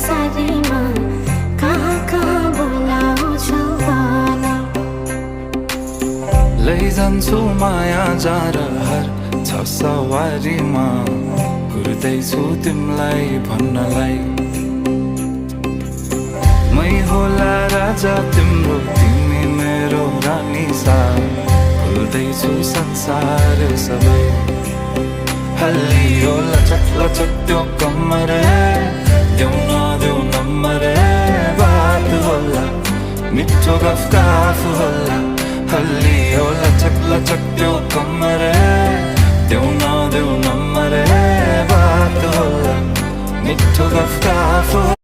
सारीमा कहाँ कहाँ बोलाउँछौ भन लैजान्छु माया जारहर छ सवारीमा कुर्दैछु तिमलाई भन्नलाई मै होला राजा तिम्रो तिमी मेरो रानी सा भुल्दैछु संसार सबै हल्लियो लचक लचक त्यो कम्मर देऊ नदेऊ नम्बर बात होला मिठो गफ होला हल्लियो लचक लचक त्यो कम्मर देऊ नदेऊ नम्बर बात होला मिठो गफ होला